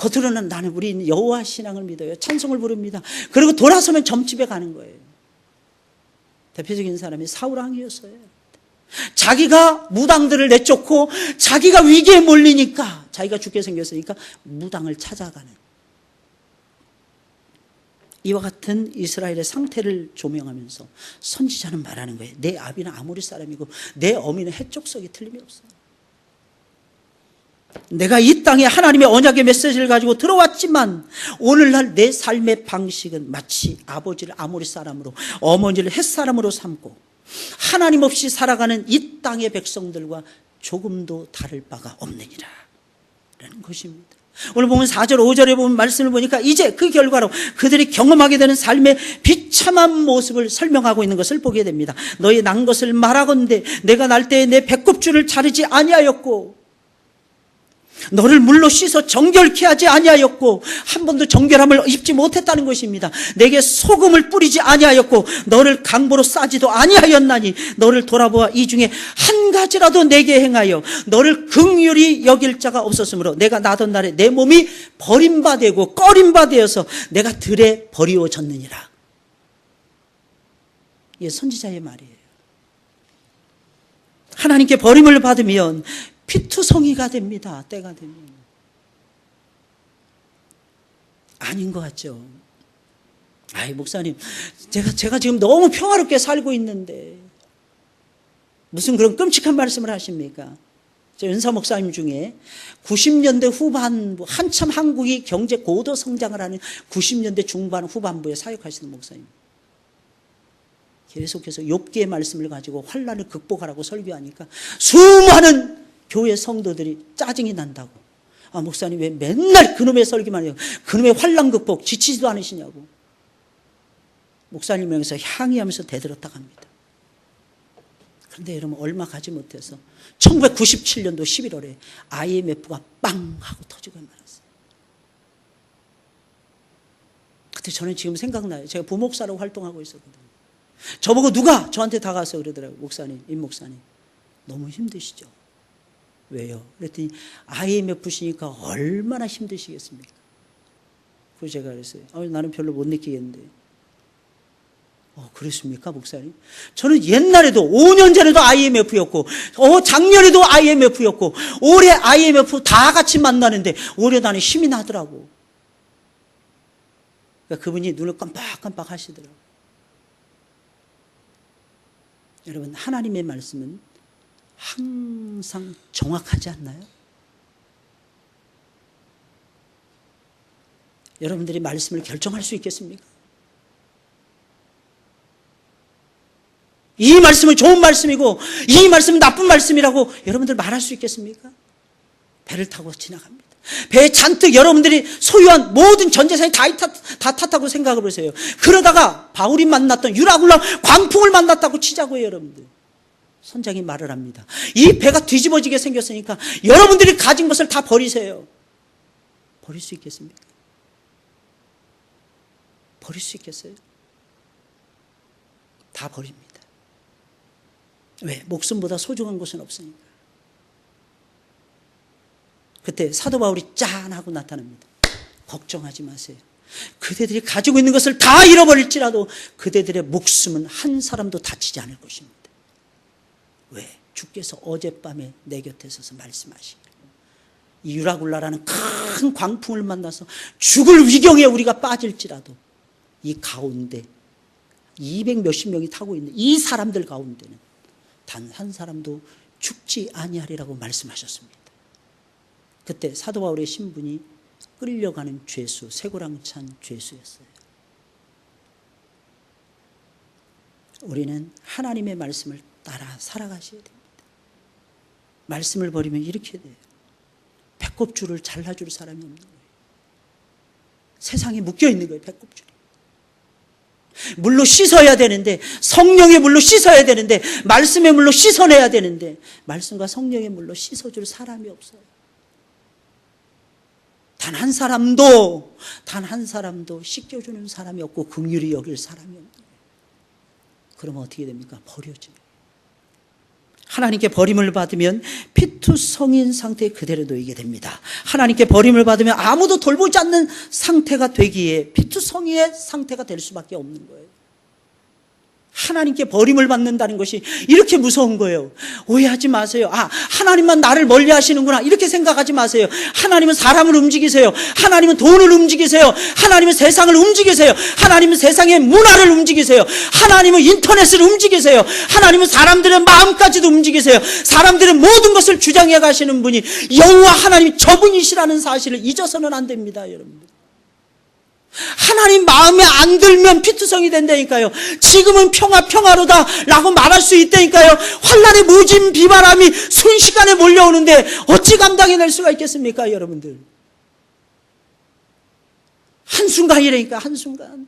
겉으로는 나는 우리 여호와 신앙을 믿어요. 찬송을 부릅니다. 그리고 돌아서면 점집에 가는 거예요. 대표적인 사람이 사울 왕이었어요. 자기가 무당들을 내쫓고 자기가 위기에 몰리니까, 자기가 죽게 생겼으니까 무당을 찾아가는, 이와 같은 이스라엘의 상태를 조명하면서 선지자는 말하는 거예요. 내 아비는 아모리 사람이고 내 어미는 헷족속이 틀림이 없어. 내가 이 땅에 하나님의 언약의 메시지를 가지고 들어왔지만 오늘날 내 삶의 방식은 마치 아버지를 아모리 사람으로, 어머니를 헷 사람으로 삼고 하나님 없이 살아가는 이 땅의 백성들과 조금도 다를 바가 없느니라 라는 것입니다. 오늘 보면 4절 5절에 보면 말씀을 보니까 이제 그 결과로 그들이 경험하게 되는 삶의 비참한 모습을 설명하고 있는 것을 보게 됩니다. 너희 난 것을 말하건대 내가 날 때에 내 배꼽줄을 자르지 아니하였고 너를 물로 씻어 정결케 하지 아니하였고, 한 번도 정결함을 입지 못했다는 것입니다. 내게 소금을 뿌리지 아니하였고 너를 강보로 싸지도 아니하였나니 너를 돌아보아 이 중에 한 가지라도 내게 행하여 너를 긍휼히 여길 자가 없었으므로 내가 나던 날에 내 몸이 버림바되고 꺼림바되어서 내가 들에 버리워졌느니라. 이게 선지자의 말이에요. 하나님께 버림을 받으면 피투성이가 됩니다. 때가 되면. 아닌 것 같죠? 아이, 목사님, 제가 지금 너무 평화롭게 살고 있는데 무슨 그런 끔찍한 말씀을 하십니까? 저 은사 목사님 중에 90년대 후반부, 한참 한국이 경제 고도 성장을 하는 90년대 중반 후반부에 사역하시는 목사님, 계속해서 욥기의 말씀을 가지고 환난을 극복하라고 설교하니까 수많은 교회 성도들이 짜증이 난다고. 아, 목사님 왜 맨날 그놈의 설교만 해요? 그놈의 환난 극복 지치지도 않으시냐고. 목사님 명에서 항의하면서 대들었다고 합니다. 그런데 여러분, 얼마 가지 못해서 1997년도 11월에 IMF가 빵 하고 터지고 말았어요. 그때 저는 지금 생각나요. 제가 부목사로 활동하고 있었거든요. 저보고 누가 저한테 다가와서 그러더라고요. 목사님, 임 목사님, 너무 힘드시죠? 왜요? 그랬더니 IMF시니까 얼마나 힘드시겠습니까? 그래서 제가 그랬어요. 나는 별로 못 느끼겠는데. 그랬습니까, 목사님? 저는 옛날에도 5년 전에도 IMF였고 작년에도 IMF였고 올해 IMF 다 같이 만나는데 올해 나는 힘이 나더라고. 그러니까 그분이 눈을 깜빡깜빡 하시더라고요. 여러분, 하나님의 말씀은 항상 정확하지 않나요? 여러분들이 말씀을 결정할 수 있겠습니까? 이 말씀은 좋은 말씀이고 이 말씀은 나쁜 말씀이라고 여러분들 말할 수 있겠습니까? 배를 타고 지나갑니다. 배에 잔뜩 여러분들이 소유한 모든 전 재산이 다 탔다고 생각해 보세요. 그러다가 바울이 만났던 유라굴라 광풍을 만났다고 치자고요. 여러분들, 선장이 말을 합니다. 이 배가 뒤집어지게 생겼으니까 여러분들이 가진 것을 다 버리세요. 버릴 수 있겠습니까? 버릴 수 있겠어요? 다 버립니다. 왜? 목숨보다 소중한 것은 없으니까. 그때 사도 바울이 짠 하고 나타납니다. 걱정하지 마세요. 그대들이 가지고 있는 것을 다 잃어버릴지라도 그대들의 목숨은 한 사람도 다치지 않을 것입니다. 왜? 주께서 어젯밤에 내 곁에 서서 말씀하시고 이 유라굴라라는 큰 광풍을 만나서 죽을 위경에 우리가 빠질지라도 이 가운데 200 몇십 명이 타고 있는 이 사람들 가운데는 단 한 사람도 죽지 아니하리라고 말씀하셨습니다. 그때 사도 바울의 신분이 끌려가는 죄수, 쇠고랑찬 죄수였어요. 우리는 하나님의 말씀을 따라 살아가셔야 됩니다. 말씀을 버리면 이렇게 돼요. 배꼽줄을 잘라줄 사람이 없는 거예요. 세상에 묶여있는 거예요, 배꼽줄이. 물로 씻어야 되는데, 성령의 물로 씻어야 되는데, 말씀의 물로 씻어내야 되는데 말씀과 성령의 물로 씻어줄 사람이 없어요. 단 한 사람도 씻겨주는 사람이 없고 긍휼히 여길 사람이 없는 거예요. 그러면 어떻게 됩니까? 버려져요. 하나님께 버림을 받으면 피투성인 상태에 그대로 놓이게 됩니다. 하나님께 버림을 받으면 아무도 돌보지 않는 상태가 되기에 피투성이의 상태가 될 수밖에 없는 거예요. 하나님께 버림을 받는다는 것이 이렇게 무서운 거예요. 오해하지 마세요. 하나님만 나를 멀리 하시는구나 이렇게 생각하지 마세요. 하나님은 사람을 움직이세요. 하나님은 돈을 움직이세요. 하나님은 세상을 움직이세요. 하나님은 세상의 문화를 움직이세요. 하나님은 인터넷을 움직이세요. 하나님은 사람들의 마음까지도 움직이세요. 사람들의 모든 것을 주장해 가시는 분이 여호와 하나님 저분이시라는 사실을 잊어서는 안 됩니다, 여러분들. 하나님 마음에 안 들면 피투성이 된다니까요. 지금은 평화로다 라고 말할 수 있다니까요. 환란의 모진 비바람이 순식간에 몰려오는데 어찌 감당해낼 수가 있겠습니까, 여러분들. 한순간이라니까, 한순간.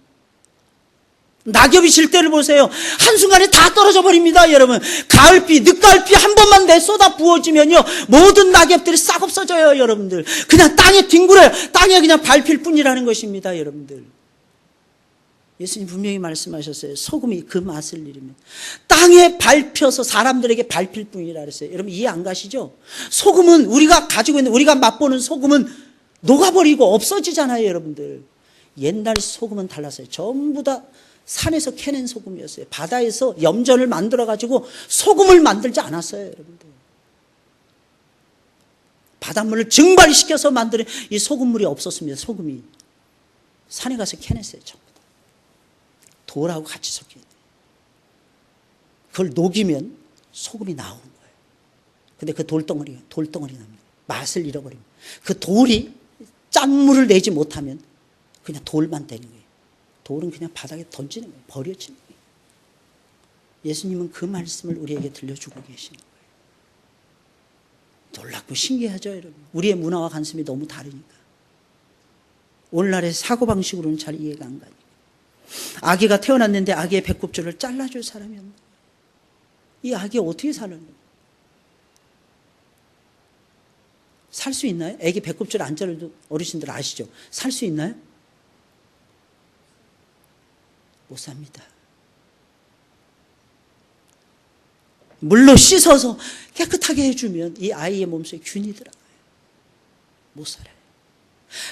낙엽이 질 때를 보세요. 한순간에 다 떨어져 버립니다, 여러분. 가을비, 늦가을비 한 번만 쏟아 부어지면요, 모든 낙엽들이 싹 없어져요, 여러분들. 그냥 땅에 뒹굴어요. 땅에 그냥 밟힐 뿐이라는 것입니다, 여러분들. 예수님 분명히 말씀하셨어요. 소금이 그 맛을 잃으면 땅에 밟혀서 사람들에게 밟힐 뿐이라 그랬어요. 여러분 이해 안 가시죠? 소금은 우리가 가지고 있는, 우리가 맛보는 소금은 녹아버리고 없어지잖아요, 여러분들. 옛날 소금은 달랐어요. 전부 다 산에서 캐낸 소금이었어요. 바다에서 염전을 만들어가지고 소금을 만들지 않았어요, 여러분들. 바닷물을 증발시켜서 만드는 이 소금물이 없었습니다. 소금이 산에 가서 캐냈어요, 전부 다. 돌하고 같이 섞여야 돼요. 그걸 녹이면 소금이 나오는 거예요. 근데 그 돌덩어리 납니다. 맛을 잃어버립니다. 그 돌이 짠물을 내지 못하면 그냥 돌만 되는 거예요. 돌은 그냥 바닥에 던지는 거예요. 버려지는 거예요. 예수님은 그 말씀을 우리에게 들려주고 계시는 거예요. 놀랍고 신기하죠, 여러분. 우리의 문화와 관습이 너무 다르니까. 오늘날의 사고방식으로는 잘 이해가 안 가니까. 아기가 태어났는데 아기의 배꼽줄을 잘라줄 사람이 없는 거예요. 이 아기 어떻게 살았는 거예요? 살 수 있나요? 아기 배꼽줄 안 자르도 어르신들 아시죠? 살 수 있나요? 못 삽니다. 물로 씻어서 깨끗하게 해주면 이 아이의 몸속에 균이 들어가요. 못 살아요.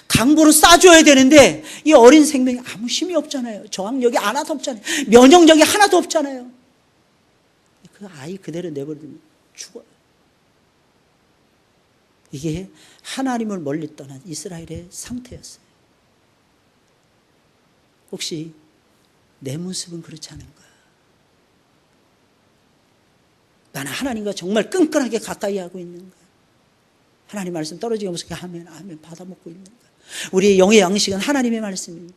강보로 싸줘야 되는데 이 어린 생명이 아무 힘이 없잖아요. 저항력이 하나도 없잖아요. 면역력이 하나도 없잖아요. 그 아이 그대로 내버리면 죽어요. 이게 하나님을 멀리 떠난 이스라엘의 상태였어요. 혹시 내 모습은 그렇지 않은가? 나는 하나님과 정말 끈끈하게 가까이 하고 있는가? 하나님 말씀 떨어지게 무섭게 아멘 받아먹고 있는가? 우리의 영의 양식은 하나님의 말씀인데,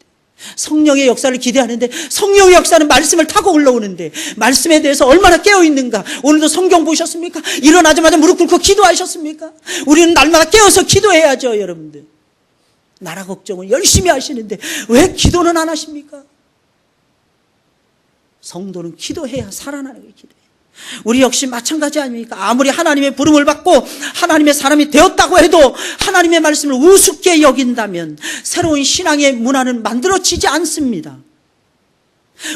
성령의 역사를 기대하는데 성령의 역사는 말씀을 타고 올라오는데 말씀에 대해서 얼마나 깨어있는가? 오늘도 성경 보셨습니까? 일어나자마자 무릎 꿇고 기도하셨습니까? 우리는 날마다 깨어서 기도해야죠, 여러분들. 나라 걱정은 열심히 하시는데 왜 기도는 안 하십니까? 성도는 기도해야 살아나는 거예요, 기도해. 우리 역시 마찬가지 아닙니까? 아무리 하나님의 부름을 받고 하나님의 사람이 되었다고 해도 하나님의 말씀을 우습게 여긴다면 새로운 신앙의 문화는 만들어지지 않습니다.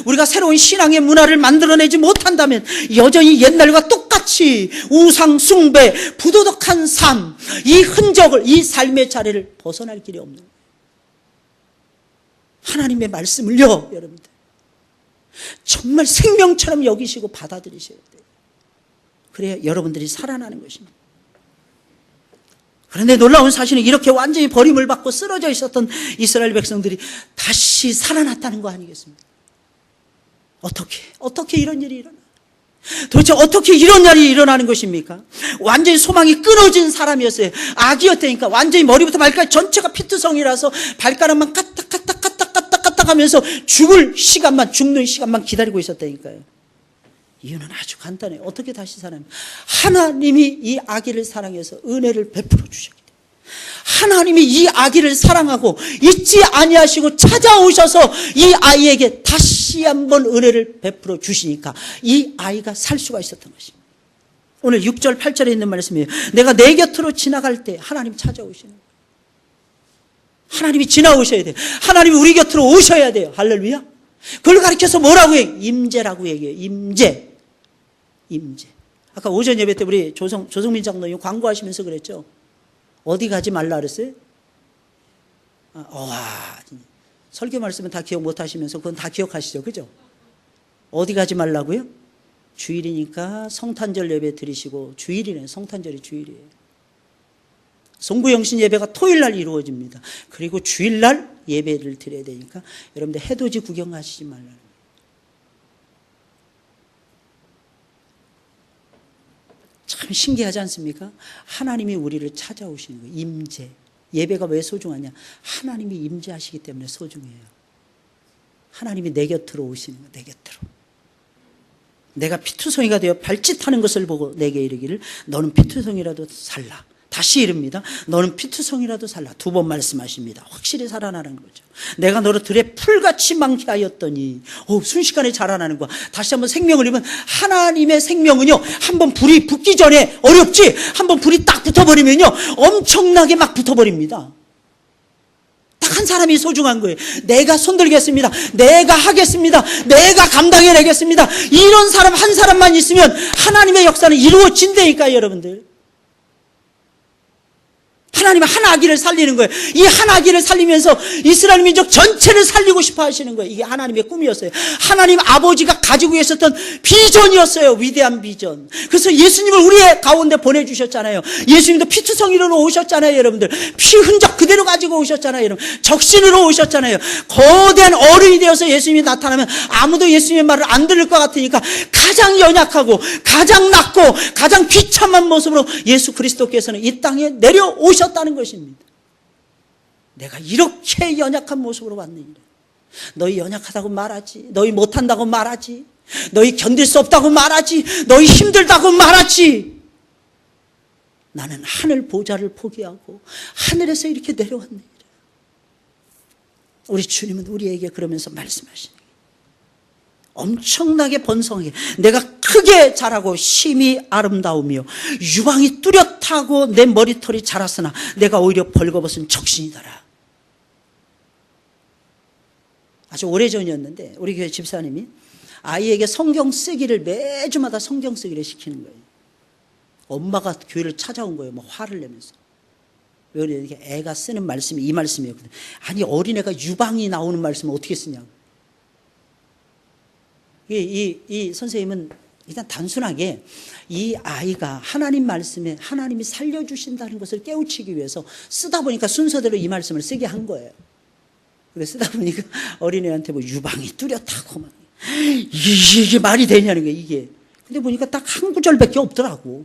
우리가 새로운 신앙의 문화를 만들어내지 못한다면 여전히 옛날과 똑같이 우상 숭배, 부도덕한 삶, 이 흔적을, 이 삶의 자리를 벗어날 길이 없는 거예요. 하나님의 말씀을요, 여러분들, 정말 생명처럼 여기시고 받아들이셔야 돼요. 그래야 여러분들이 살아나는 것입니다. 그런데 놀라운 사실은 이렇게 완전히 버림을 받고 쓰러져 있었던 이스라엘 백성들이 다시 살아났다는 거 아니겠습니까? 어떻게 이런 일이 일어나? 도대체 어떻게 이런 일이 일어나는 것입니까? 완전히 소망이 끊어진 사람이었어요. 아기였다니까. 완전히 머리부터 발까지 전체가 피투성이라서 발가락만 까딱까딱 하면서 죽는 시간만 기다리고 있었다니까요. 이유는 아주 간단해요. 어떻게 다시 살아납니까? 하나님이 이 아기를 사랑해서 은혜를 베풀어 주셨기 때문에. 하나님이 이 아기를 사랑하고 잊지 아니하시고 찾아오셔서 이 아이에게 다시 한번 은혜를 베풀어 주시니까 이 아이가 살 수가 있었던 것입니다. 오늘 6절 8절에 있는 말씀이에요. 내가 내 곁으로 지나갈 때 하나님 찾아오시는 거예요. 하나님이 지나오셔야 돼요. 하나님이 우리 곁으로 오셔야 돼요. 할렐루야. 그걸 가르쳐서 뭐라고 해요? 임재라고 얘기해요. 임재. 아까 오전 예배 때 우리 조성민 장로님 광고하시면서 그랬죠. 어디 가지 말라 그랬어요? 와, 설교 말씀은 다 기억 못 하시면서 그건 다 기억하시죠, 그죠? 어디 가지 말라고요? 주일이니까 성탄절 예배 드리시고, 주일이네, 성탄절이 주일이에요. 송구영신 예배가 토요일날 이루어집니다. 그리고 주일날 예배를 드려야 되니까 여러분들 해돋이 구경 가시지 말라는 거예요. 참 신기하지 않습니까? 하나님이 우리를 찾아오시는 거예요. 임재. 예배가 왜 소중하냐? 하나님이 임재하시기 때문에 소중해요. 하나님이 내 곁으로 오시는 거예요. 내 곁으로. 내가 피투성이가 되어 발짓하는 것을 보고 내게 이르기를 너는 피투성이라도 살라. 다시 이릅니다. 너는 피투성이라도 살라. 2번 말씀하십니다. 확실히 살아나는 거죠. 내가 너를 들에 풀같이 많게 하였더니 순식간에 자라나는 거야. 다시 한번 생명을 입은 하나님의 생명은요, 한번 불이 붙기 전에 어렵지, 한번 불이 딱 붙어버리면요 엄청나게 막 붙어버립니다. 딱 한 사람이 소중한 거예요. 내가 손들겠습니다. 내가 하겠습니다. 내가 감당해내겠습니다. 이런 사람 한 사람만 있으면 하나님의 역사는 이루어진다니까요, 여러분들. 하나님은 한 아기를 살리는 거예요. 이 한 아기를 살리면서 이스라엘 민족 전체를 살리고 싶어 하시는 거예요. 이게 하나님의 꿈이었어요. 하나님 아버지가 가지고 계셨던 비전이었어요. 위대한 비전. 그래서 예수님을 우리의 가운데 보내주셨잖아요. 예수님도 피투성이로 오셨잖아요, 여러분들. 피 흔적 그대로 가지고 오셨잖아요, 여러분. 적신으로 오셨잖아요. 거대한 어른이 되어서 예수님이 나타나면 아무도 예수님의 말을 안 들을 것 같으니까 가장 연약하고 가장 낮고 가장 비참한 모습으로 예수 그리스도께서는 이 땅에 내려오셨다는 것입니다. 내가 이렇게 연약한 모습으로 왔느니라. 너희 연약하다고 말하지, 너희 못한다고 말하지, 너희 견딜 수 없다고 말하지, 너희 힘들다고 말하지. 나는 하늘 보좌를 포기하고 하늘에서 이렇게 내려왔느니라. 우리 주님은 우리에게 그러면서 말씀하시는 거예요. 엄청나게 번성하게, 내가 크게 자라고 심히 아름다우며 유방이 뚜렷하고 내 머리털이 자랐으나 내가 오히려 벌거벗은 적신이더라. 아주 오래전이었는데 우리 교회 집사님이 아이에게 성경 쓰기를 매주마다 성경 쓰기를 시키는 거예요. 엄마가 교회를 찾아온 거예요. 뭐 화를 내면서. 왜 이렇게 애가 쓰는 말씀이 이 말씀이었거든요. 아니, 어린애가 유방이 나오는 말씀을 어떻게 쓰냐고. 이 선생님은 일단 단순하게 이 아이가 하나님 말씀에 하나님이 살려주신다는 것을 깨우치기 위해서 쓰다 보니까 순서대로 이 말씀을 쓰게 한 거예요. 그래서 쓰다 보니까 어린애한테 뭐 유방이 뚜렷하고 막 이게 말이 되냐는 거예요, 이게. 근데 보니까 딱 한 구절밖에 없더라고.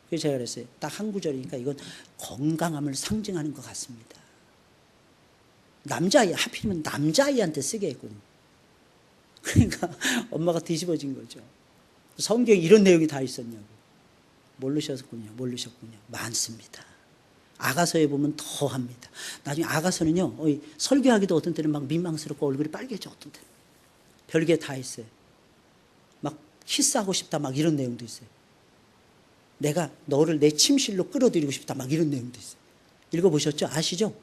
그래서 제가 그랬어요. 딱 한 구절이니까 이건 건강함을 상징하는 것 같습니다. 남자아이, 하필이면 남자아이한테 쓰게 했거든요. 그러니까 엄마가 뒤집어진 거죠. 성경에 이런 내용이 다 있었냐고. 모르셨군요. 많습니다. 아가서에 보면 더 합니다. 나중에 아가서는요, 설교하기도 어떤 때는 막 민망스럽고 얼굴이 빨개져, 어떤 때는. 별게 다 있어요. 막 키스하고 싶다, 막 이런 내용도 있어요. 내가 너를 내 침실로 끌어들이고 싶다, 막 이런 내용도 있어요. 읽어보셨죠? 아시죠?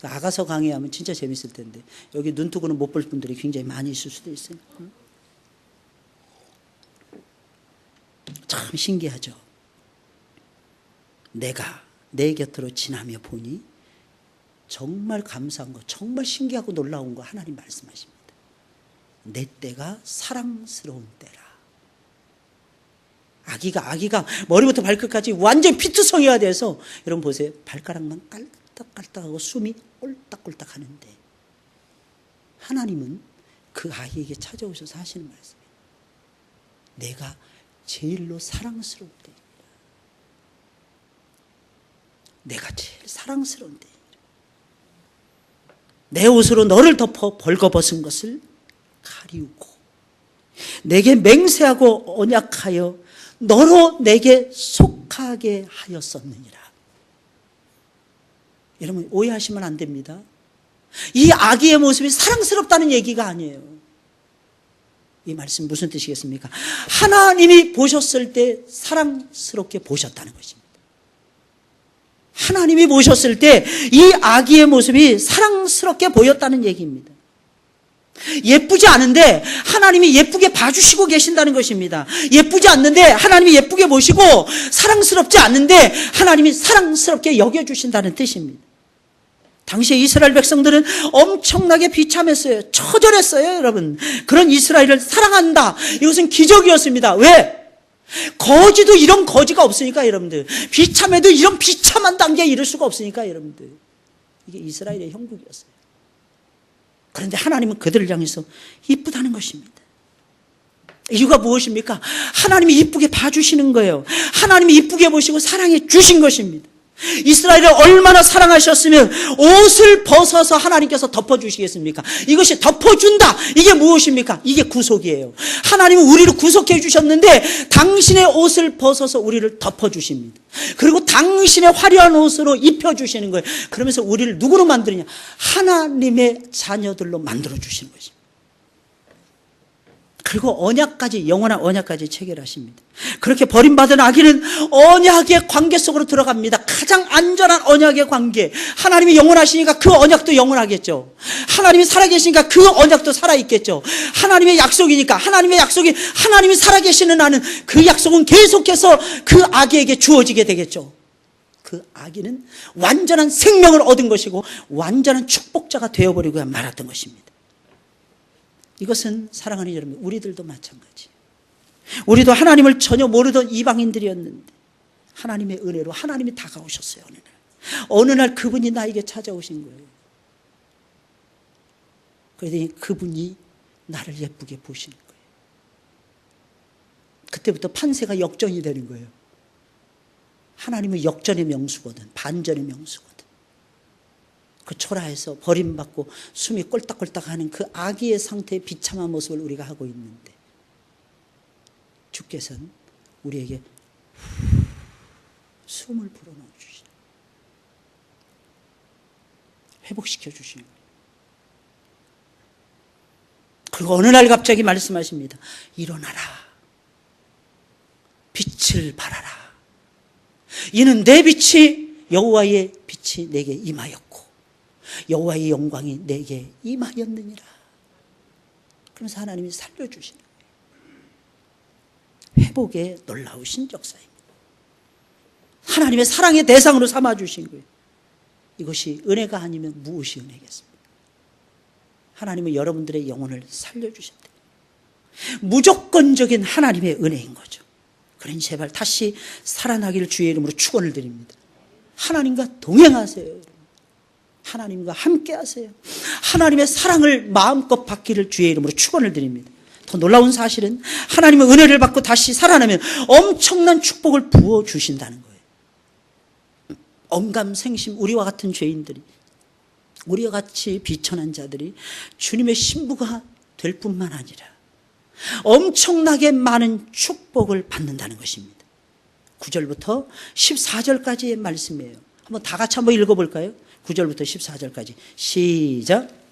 아가서 강의하면 진짜 재밌을 텐데 여기 눈뜨고는 못 볼 분들이 굉장히 많이 있을 수도 있어요. 참 신기하죠. 내가 내 곁으로 지나며 보니 정말 감사한 거, 정말 신기하고 놀라운 거 하나님 말씀하십니다. 내 때가 사랑스러운 때라. 아기가 머리부터 발끝까지 완전 피투성이가 돼서, 여러분 보세요. 발가락만 깔딱깔딱하고 숨이 꼴딱꼴딱 하는데 하나님은 그 아이에게 찾아오셔서 하시는 말씀이에요. 내가 제일로 사랑스러운 때입니다. 내가 제일 사랑스러운 때입니다. 내 옷으로 너를 덮어 벌거벗은 것을 가리우고 내게 맹세하고 언약하여 너로 내게 속하게 하였었느니라. 여러분 오해하시면 안 됩니다. 이 아기의 모습이 사랑스럽다는 얘기가 아니에요. 이 말씀 무슨 뜻이겠습니까? 하나님이 보셨을 때 사랑스럽게 보셨다는 것입니다. 하나님이 보셨을 때 이 아기의 모습이 사랑스럽게 보였다는 얘기입니다. 예쁘지 않은데 하나님이 예쁘게 봐주시고 계신다는 것입니다. 예쁘지 않는데 하나님이 예쁘게 보시고, 사랑스럽지 않는데 하나님이 사랑스럽게 여겨주신다는 뜻입니다. 당시에 이스라엘 백성들은 엄청나게 비참했어요. 처절했어요, 여러분. 그런 이스라엘을 사랑한다. 이것은 기적이었습니다. 왜? 거지도 이런 거지가 없으니까, 여러분들. 비참해도 이런 비참한 단계에 이를 수가 없으니까, 여러분들. 이게 이스라엘의 형국이었어요. 그런데 하나님은 그들을 향해서 이쁘다는 것입니다. 이유가 무엇입니까? 하나님이 이쁘게 봐주시는 거예요. 하나님이 이쁘게 보시고 사랑해 주신 것입니다. 이스라엘을 얼마나 사랑하셨으면 옷을 벗어서 하나님께서 덮어주시겠습니까? 이것이 덮어준다. 이게 무엇입니까? 이게 구속이에요. 하나님은 우리를 구속해 주셨는데 당신의 옷을 벗어서 우리를 덮어주십니다. 그리고 당신의 화려한 옷으로 입혀주시는 거예요. 그러면서 우리를 누구로 만드느냐? 하나님의 자녀들로 만들어주시는 것입니다. 그리고 언약까지, 영원한 언약까지 체결하십니다. 그렇게 버림받은 아기는 언약의 관계 속으로 들어갑니다. 가장 안전한 언약의 관계. 하나님이 영원하시니까 그 언약도 영원하겠죠. 하나님이 살아계시니까 그 언약도 살아있겠죠. 하나님의 약속이니까, 하나님의 약속이, 하나님이 살아계시는 한은 그 약속은 계속해서 그 아기에게 주어지게 되겠죠. 그 아기는 완전한 생명을 얻은 것이고 완전한 축복자가 되어버리고 말았던 것입니다. 이것은 사랑하는 여러분, 우리들도 마찬가지. 우리도 하나님을 전혀 모르던 이방인들이었는데 하나님의 은혜로 하나님이 다가오셨어요. 어느 날 그분이 나에게 찾아오신 거예요. 그러더니 그분이 나를 예쁘게 보시는 거예요. 그때부터 판세가 역전이 되는 거예요. 하나님은 역전의 명수거든, 반전의 명수거든. 그 초라해서 버림받고 숨이 꼴딱꼴딱하는 그 아기의 상태의 비참한 모습을 우리가 하고 있는데 주께서는 우리에게 숨을 불어넣어 주시는, 회복시켜 주시는 거예요. 그리고 어느 날 갑자기 말씀하십니다. 일어나라, 빛을 발하라. 이는 내 빛이, 여호와의 빛이 내게 임하였고 여호와의 영광이 내게 임하였느니라. 그러면서 하나님이 살려주시는 거예요. 회복의 놀라우신 역사입니다. 하나님의 사랑의 대상으로 삼아주신 거예요. 이것이 은혜가 아니면 무엇이 은혜겠습니까? 하나님은 여러분들의 영혼을 살려주신다. 무조건적인 하나님의 은혜인 거죠. 그러니 제발 다시 살아나기를 주의 이름으로 축원을 드립니다. 하나님과 동행하세요. 하나님과 함께 하세요. 하나님의 사랑을 마음껏 받기를 주의 이름으로 축원을 드립니다. 더 놀라운 사실은 하나님의 은혜를 받고 다시 살아나면 엄청난 축복을 부어주신다는 거예요. 엄감생심, 우리와 같은 죄인들이, 우리와 같이 비천한 자들이 주님의 신부가 될 뿐만 아니라 엄청나게 많은 축복을 받는다는 것입니다. 9절부터 14절까지의 말씀이에요. 한번 다 같이 한번 읽어볼까요? 9절부터 14절까지 시작.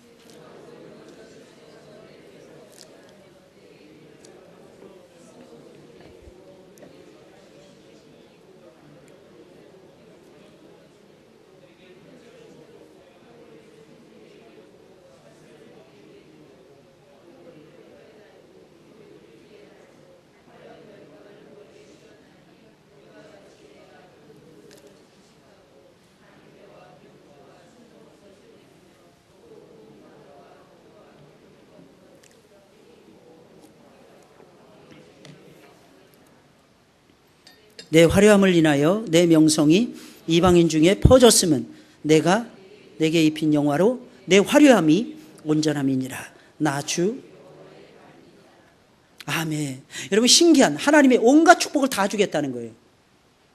내 화려함을 인하여 내 명성이 이방인 중에 퍼졌으면 내가 내게 입힌 영화로 내 화려함이 온전함이니라. 나 주. 아멘. 여러분, 신기한 하나님의 온갖 축복을 다 주겠다는 거예요.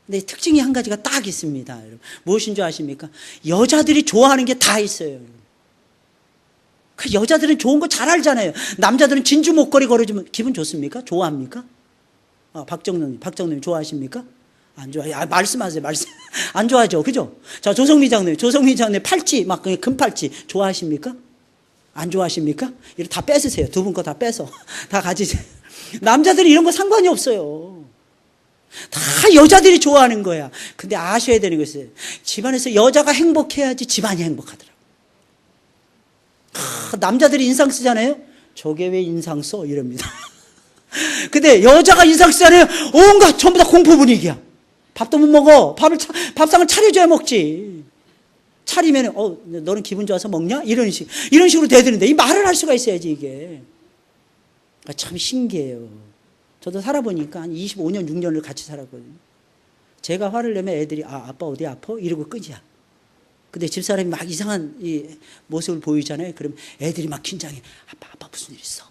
근데 특징이 한 가지가 딱 있습니다. 여러분, 무엇인 줄 아십니까? 여자들이 좋아하는 게 다 있어요. 그 여자들은 좋은 거 잘 알잖아요. 남자들은 진주 목걸이 걸어주면 기분 좋습니까? 좋아합니까? 박정님 좋아하십니까? 안 좋아해요. 말씀하세요, 말씀. 안 좋아하죠, 그죠? 자, 조성미 장님 팔찌, 막 금 팔찌 좋아하십니까? 안 좋아하십니까? 이거 다 뺏으세요. 두 분 거 다 빼서 다 가지세요. 남자들이 이런 거 상관이 없어요. 다 여자들이 좋아하는 거야. 근데 아셔야 되는 것은 집안에서 여자가 행복해야지 집안이 행복하더라고요. 남자들이 인상 쓰잖아요. 저게 왜 인상 써? 이럽니다. 근데 여자가 인상 쓰잖아요. 온갖 전부 다 공포 분위기야. 밥도 못 먹어. 밥상을 차려줘야 먹지. 차리면 너는 기분 좋아서 먹냐? 이런 식으로 대드는데 이 말을 할 수가 있어야지 이게. 참 신기해요. 저도 살아보니까 한 25년 6년을 같이 살았거든요. 제가 화를 내면 애들이 아빠 어디 아파? 이러고 끄지야. 근데 집사람이 막 이상한 이 모습을 보이잖아요. 그럼 애들이 막 긴장해. 아빠 무슨 일 있어?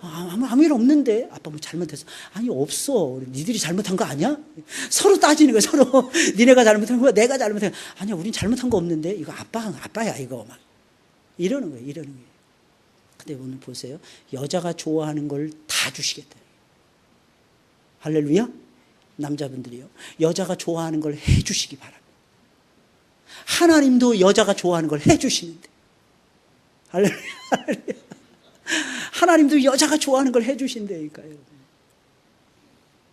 아무 일 없는데. 아빠 뭐 잘못했어? 아니 없어. 니들이 잘못한 거 아니야? 서로 따지는 거야. 서로 니네가 잘못한 거야, 내가 잘못한 거야. 아니야, 우린 잘못한 거 없는데. 이거 아빠야 이거 막 이러는 거예요. 근데 오늘 보세요. 여자가 좋아하는 걸 다 주시겠다. 할렐루야. 남자분들이요, 여자가 좋아하는 걸 해주시기 바랍니다. 하나님도 여자가 좋아하는 걸 해주시는데. 할렐루야. 하나님도 여자가 좋아하는 걸 해주신다니까요.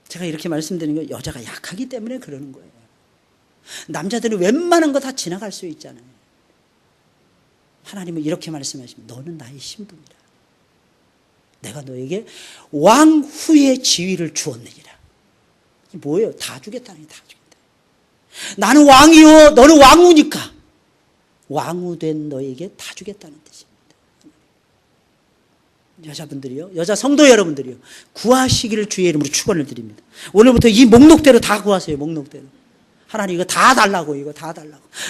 제가 이렇게 말씀드리는 건 여자가 약하기 때문에 그러는 거예요. 남자들은 웬만한 거 다 지나갈 수 있잖아요. 하나님은 이렇게 말씀하십니다. 너는 나의 신부니라. 내가 너에게 왕후의 지위를 주었느니라. 이게 뭐예요? 다 주겠다는 게 다 주겠다. 나는 왕이요, 너는 왕후니까 왕후 된 너에게 다 주겠다는 뜻입니다. 여자분들이요, 여자 성도 여러분들이요, 구하시기를 주의 이름으로 축원을 드립니다. 오늘부터 이 목록대로 다 구하세요. 목록대로. 하나님 이거 다 달라고.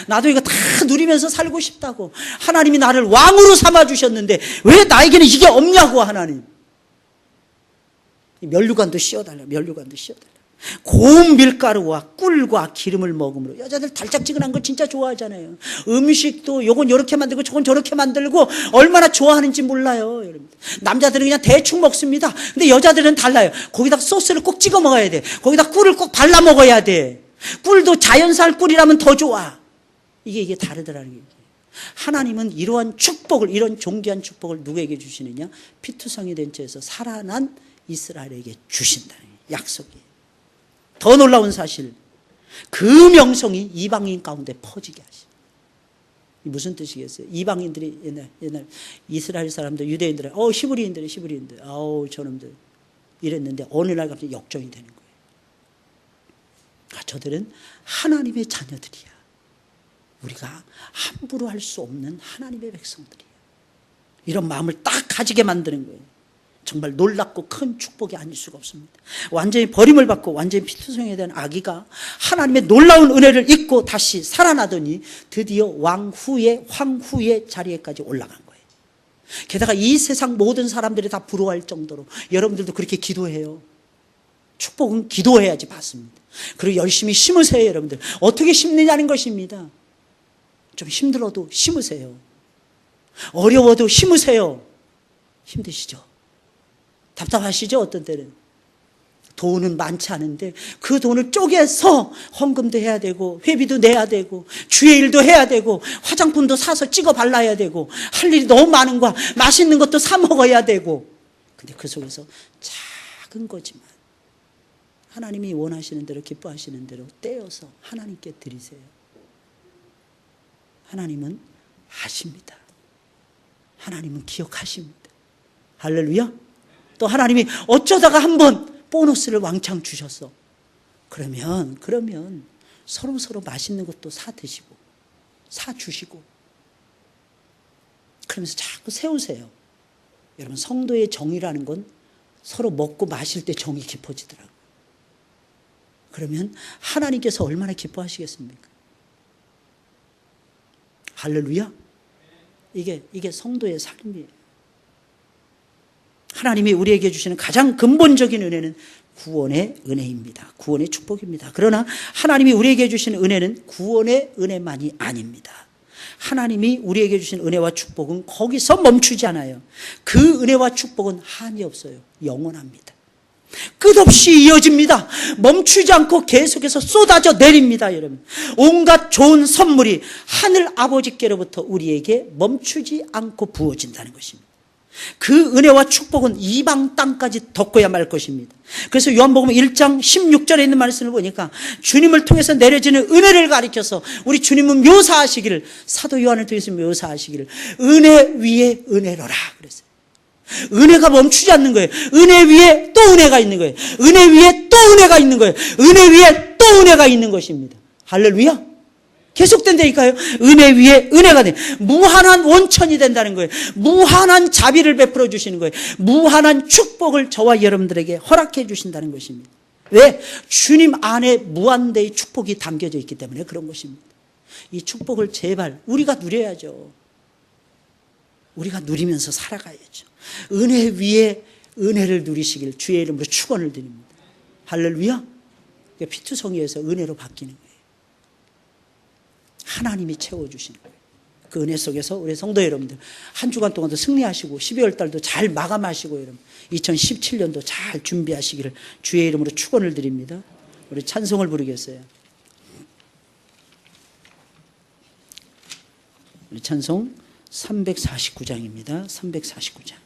나도 이거 다 누리면서 살고 싶다고. 하나님이 나를 왕으로 삼아주셨는데 왜 나에게는 이게 없냐고. 하나님 면류관도 씌워달라. 고운 밀가루와 꿀과 기름을 먹음으로. 여자들 달짝지근한 걸 진짜 좋아하잖아요. 음식도 요건 요렇게 만들고 저건 저렇게 만들고 얼마나 좋아하는지 몰라요. 여러분, 남자들은 그냥 대충 먹습니다. 근데 여자들은 달라요. 거기다 소스를 꼭 찍어 먹어야 돼. 거기다 꿀을 꼭 발라 먹어야 돼. 꿀도 자연산 꿀이라면 더 좋아. 이게 다르더라는 게. 하나님은 이러한 축복을, 이런 존귀한 축복을 누구에게 주시느냐? 피투성이 된 채에서 살아난 이스라엘에게 주신다는 약속이에요. 더 놀라운 사실, 그 명성이 이방인 가운데 퍼지게 하시고. 무슨 뜻이겠어요? 이방인들이 옛날 이스라엘 사람들, 유대인들, 히브리인들, 저놈들 이랬는데 어느 날 갑자기 역정이 되는 거예요. 저들은 하나님의 자녀들이야. 우리가 함부로 할 수 없는 하나님의 백성들이야. 이런 마음을 딱 가지게 만드는 거예요. 정말 놀랍고 큰 축복이 아닐 수가 없습니다. 완전히 버림을 받고 완전히 피투성에 대한 아기가 하나님의 놀라운 은혜를 잊고 다시 살아나더니 드디어 황후의 자리에까지 올라간 거예요. 게다가 이 세상 모든 사람들이 다 부러워할 정도로. 여러분들도 그렇게 기도해요. 축복은 기도해야지 받습니다. 그리고 열심히 심으세요. 여러분들 어떻게 심느냐는 것입니다. 좀 힘들어도 심으세요. 어려워도 심으세요. 힘드시죠? 답답하시죠? 어떤 때는 돈은 많지 않은데 그 돈을 쪼개서 헌금도 해야 되고 회비도 내야 되고 주의 일도 해야 되고 화장품도 사서 찍어 발라야 되고 할 일이 너무 많은 거야. 맛있는 것도 사 먹어야 되고. 근데 그 속에서 작은 거지만 하나님이 원하시는 대로, 기뻐하시는 대로 떼어서 하나님께 드리세요. 하나님은 아십니다. 하나님은 기억하십니다. 할렐루야. 또 하나님이 어쩌다가 한번 보너스를 왕창 주셨어. 그러면 서로 맛있는 것도 사 드시고 사 주시고 그러면서 자꾸 세우세요. 여러분, 성도의 정이라는 건 서로 먹고 마실 때 정이 깊어지더라고요. 그러면 하나님께서 얼마나 기뻐하시겠습니까? 할렐루야. 이게 성도의 삶이에요. 하나님이 우리에게 주시는 가장 근본적인 은혜는 구원의 은혜입니다. 구원의 축복입니다. 그러나 하나님이 우리에게 주시는 은혜는 구원의 은혜만이 아닙니다. 하나님이 우리에게 주신 은혜와 축복은 거기서 멈추지 않아요. 그 은혜와 축복은 한이 없어요. 영원합니다. 끝없이 이어집니다. 멈추지 않고 계속해서 쏟아져 내립니다. 여러분, 온갖 좋은 선물이 하늘 아버지께로부터 우리에게 멈추지 않고 부어진다는 것입니다. 그 은혜와 축복은 이방 땅까지 덮고야 말 것입니다. 그래서 요한복음 1장 16절에 있는 말씀을 보니까 주님을 통해서 내려지는 은혜를 가리켜서 우리 주님은 묘사하시기를, 사도 요한을 통해서 묘사하시기를 은혜 위에 은혜로라 그랬어요. 은혜가 멈추지 않는 거예요. 은혜 위에 또 은혜가 있는 거예요. 은혜 위에 또 은혜가 있는 거예요. 은혜 위에 또 은혜가 있는 것입니다. 할렐루야. 계속된다니까요. 은혜 위에 은혜가 돼. 무한한 원천이 된다는 거예요. 무한한 자비를 베풀어 주시는 거예요. 무한한 축복을 저와 여러분들에게 허락해 주신다는 것입니다. 왜? 주님 안에 무한대의 축복이 담겨져 있기 때문에 그런 것입니다. 이 축복을 제발 우리가 누려야죠. 우리가 누리면서 살아가야죠. 은혜 위에 은혜를 누리시길 주의 이름으로 축원을 드립니다. 할렐루야. 피투성이에서 은혜로 바뀌는 거예요. 하나님이 채워주시는 거예요. 그 은혜 속에서 우리 성도 여러분들 한 주간 동안도 승리하시고 12월 달도 잘 마감하시고 여러분 2017년도 잘 준비하시기를 주의 이름으로 축원을 드립니다. 우리 찬송을 부르겠어요. 우리 찬송 349장입니다. 349장.